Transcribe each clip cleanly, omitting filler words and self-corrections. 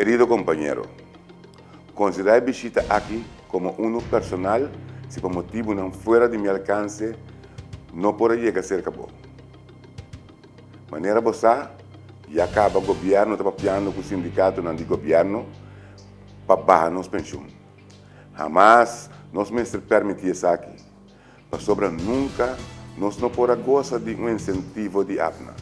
Querido compañero, considerar visita aquí como uno personal si por motivo no fuera de mi alcance no podrá llegar cerca vos. Maneira bossa, e acaba o governo trabalhando com o sindicato não de governo para barrar nos pensões. Jamais nós me permitir isso aqui. Mas sobra nunca nós não podemos gozar de um incentivo de APNA.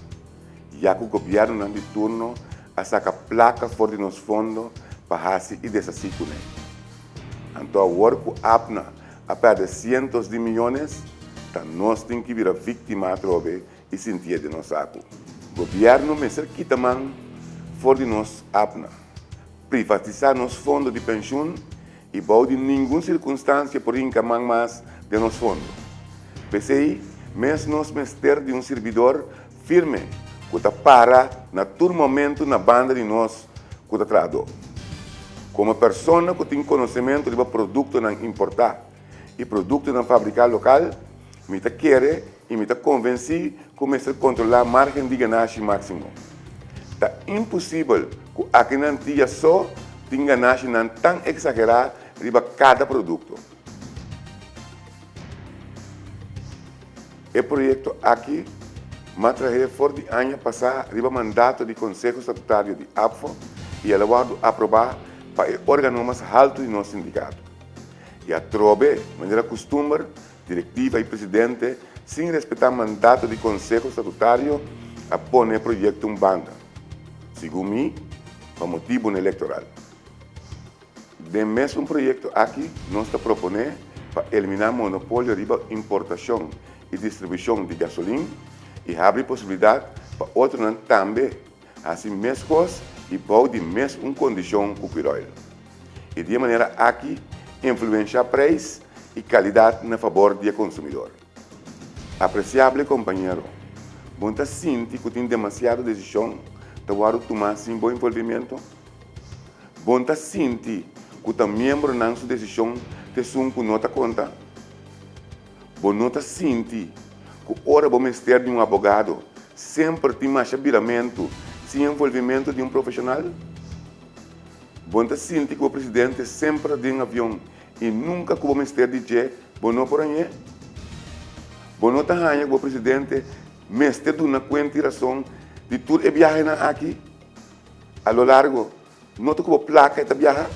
Já que o governo não de turno a sacar placa fora de nos fundos para fazer e desassi com ele. Então agora que a APNA a perder cientos de milhões, então nós temos que virar vítima trove e sentir de nós saco. O governo me quita man fora de nós APNA. Privatizar nos fundos de pensão e bom de nenhuma circunstância por encamar mais de nos fundos. Pensei, mesmo nós ter de um servidor firme, que está para, na todo momento, na banda de nós, que está trabalhando. Como pessoa que tem conhecimento de produto não importar e produto não fabricar local, me quer e me convence começar a controlar a margem de ganagem máximo. Está impossível que aqui não tenha só de ganagem não tão exagerada de cada produto. O projeto aqui, matraje fora de ano passado, riba mandato do Conselho Estatutário de APFO e elevado a aprovar para o órgão mais alto de nosso sindicato. E a trobe, de maneira costume, diretiva e presidente, sem respeitar o mandato do Conselho Estatutário, a pôr o projeto em banda. Segundo mim, para motivo eleitoral. De mesmo projeto aqui, nós está propondo para eliminar o monopólio de importação e distribuição de gasolina e abrir possibilidade para outros também, assim mesmo e pode mesmo condição com o petróleo. E de maneira aqui, influenciar preço e qualidade na favor do consumidor. Apreciável companheiro, você sente que tem demasiada decisão para tomar sem bom envolvimento? Você sente que o membro não sua decisão te com nota conta? Você sente que hora vamos ter de um advogado sempre tem mais chabiramento sem envolvimento de um profissional? Você sente que o presidente sempre tem um avião e nunca que vamos ter de jet, não por aí? Você está que o presidente mestre de uma conta e razão de tudo é viagem aqui, a lo largo, não tem que placa esta viagem?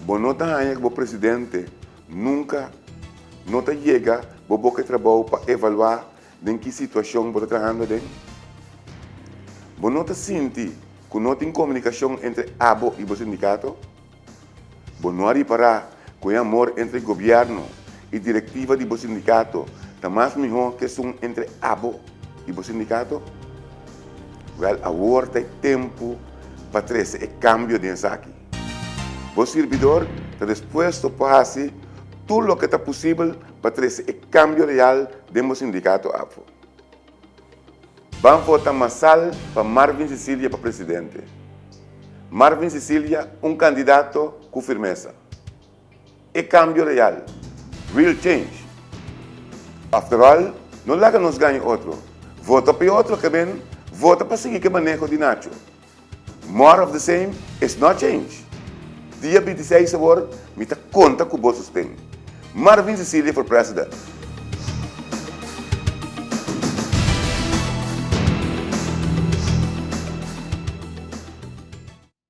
Você está que o presidente nunca não chega a boca de trabalho para evaluar em que situação você está trabalhando dentro? Você não sente que não tem comunicação entre ABO e o sindicato? Você não reparar que o amor entre o governo e diretiva do sindicato está mais melhor que são entre ABO e o sindicato? Agora tem tempo para trazer o cambio de aqui. O servidor está disposto para fazer tudo o que está possível para trazer o cambio real do sindicato AFO. Vamos votar massal para Marvin Cecília para presidente. Marvin Cecília, candidato com firmeza. E cambio real. Real change. After all, não lá que nos ganhe outro. Vota para outro que vem, vota para seguir que manejo de Nacho. More of the same is not change. Dia 26 agora, me conta com o bolso tem. Marvin Cecília for president.